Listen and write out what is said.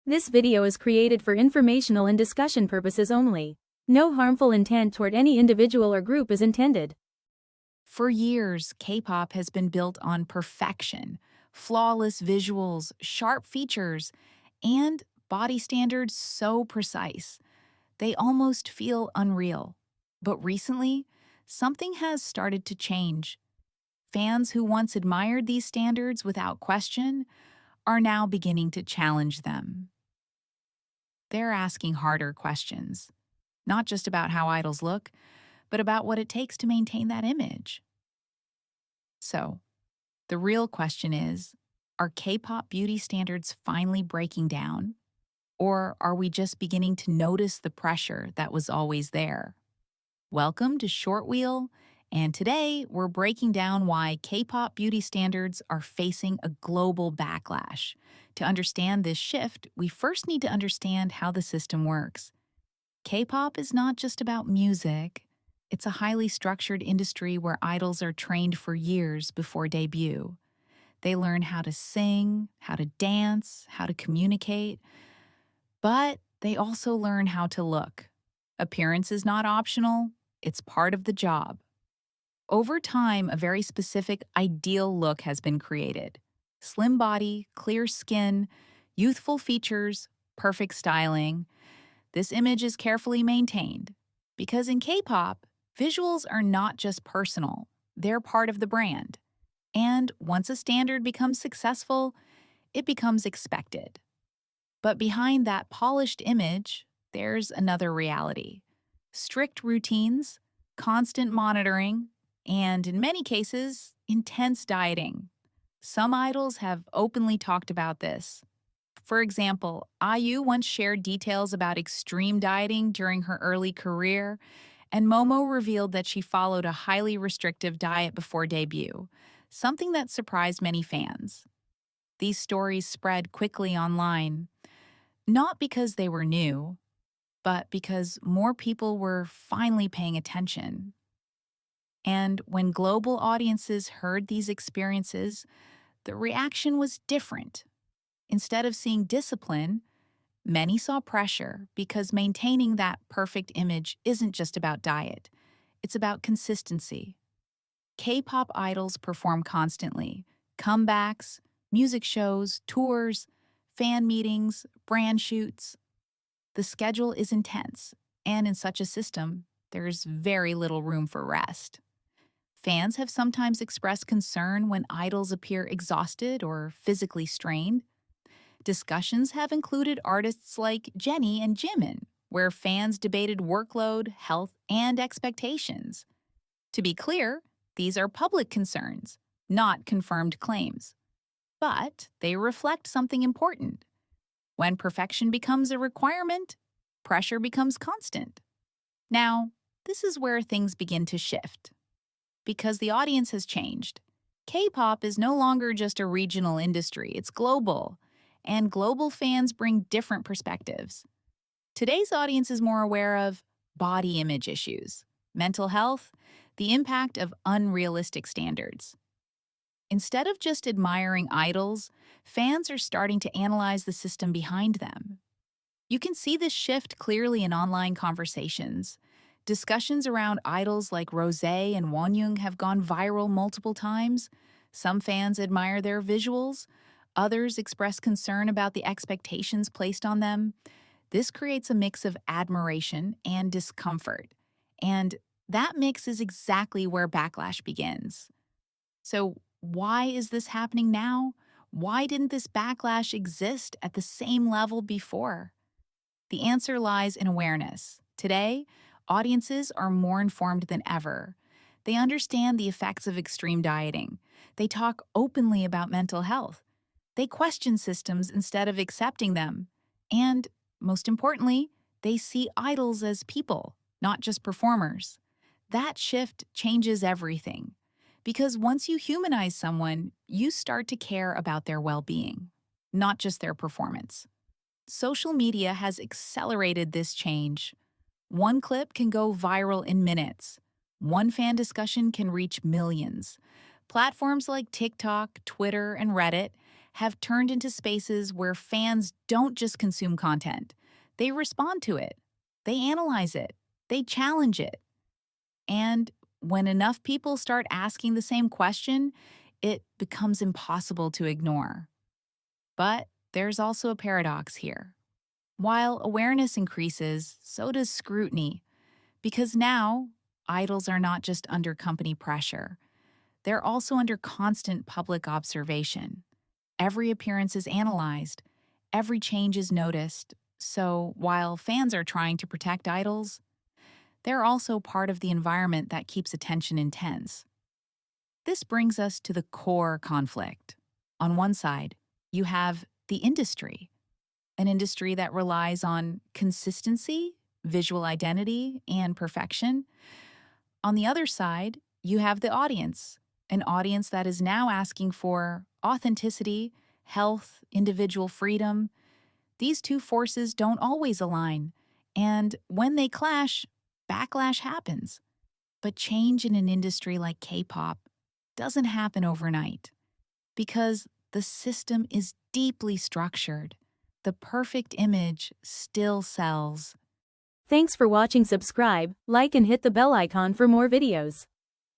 This video is created for informational and discussion purposes only. No harmful intent toward any individual or group is intended. For years, K-pop has been built on perfection, flawless visuals, sharp features, and body standards so precise. They almost feel unreal. But recently, something has started to change. Fans who once admired these standards without question are now beginning to challenge them. They're asking harder questions, not just about how idols look, but about what it takes to maintain that image. So, the real question is, are K-pop beauty standards finally breaking down? Or are we just beginning to notice the pressure that was always there? Welcome to Short Wheel, and today we're breaking down why K-pop beauty standards are facing a global backlash. To understand this shift, we first need to understand how the system works. K-pop is not just about music. It's a highly structured industry where idols are trained for years before debut. They learn how to sing, how to dance, how to communicate, but they also learn how to look. Appearance is not optional, it's part of the job. Over time, a very specific ideal look has been created. Slim body, clear skin, youthful features, perfect styling. This image is carefully maintained because in K-pop, visuals are not just personal, they're part of the brand. And once a standard becomes successful, it becomes expected. But behind that polished image, there's another reality. Strict routines, constant monitoring, and in many cases, intense dieting. Some idols have openly talked about this. For example, IU once shared details about extreme dieting during her early career, and Momo revealed that she followed a highly restrictive diet before debut, something that surprised many fans. These stories spread quickly online, not because they were new, but because more people were finally paying attention. And when global audiences heard these experiences, the reaction was different. Instead of seeing discipline, many saw pressure because maintaining that perfect image isn't just about diet, it's about consistency. K-pop idols perform constantly. Comebacks, music shows, tours, fan meetings, brand shoots. The schedule is intense, and in such a system, there's very little room for rest. Fans have sometimes expressed concern when idols appear exhausted or physically strained. Discussions have included artists like Jennie and Jimin, where fans debated workload, health, and expectations. To be clear, these are public concerns, not confirmed claims. But they reflect something important. When perfection becomes a requirement, pressure becomes constant. Now, this is where things begin to shift. Because the audience has changed. K-pop is no longer just a regional industry, it's global. And global fans bring different perspectives. Today's audience is more aware of body image issues, mental health, the impact of unrealistic standards. Instead of just admiring idols, fans are starting to analyze the system behind them. You can see this shift clearly in online conversations. Discussions around idols like Rosé and Wonyoung have gone viral multiple times. Some fans admire their visuals. Others express concern about the expectations placed on them. This creates a mix of admiration and discomfort. And that mix is exactly where backlash begins. So, why is this happening now? Why didn't this backlash exist at the same level before? The answer lies in awareness. Today, audiences are more informed than ever. They understand the effects of extreme dieting. They talk openly about mental health. They question systems instead of accepting them. And, most importantly, they see idols as people, not just performers. That shift changes everything. Because once you humanize someone, you start to care about their well-being, not just their performance. Social media has accelerated this change. One clip can go viral in minutes. One fan discussion can reach millions. Platforms like TikTok, Twitter, and Reddit have turned into spaces where fans don't just consume content. They respond to it, they analyze it, they challenge it. And when enough people start asking the same question, it becomes impossible to ignore. But there's also a paradox here. While awareness increases, so does scrutiny, because now idols are not just under company pressure, they're also under constant public observation. Every appearance is analyzed, every change is noticed. So while fans are trying to protect idols, they're also part of the environment that keeps attention intense. This brings us to the core conflict. On one side, you have the industry, an industry that relies on consistency, visual identity, and perfection. On the other side, you have the audience, an audience that is now asking for authenticity, health, individual freedom. These two forces don't always align, and when they clash, backlash happens. But change in an industry like K-pop doesn't happen overnight because the system is deeply structured. The perfect image still sells. Thanks for watching. Subscribe, like and hit the bell icon for more videos.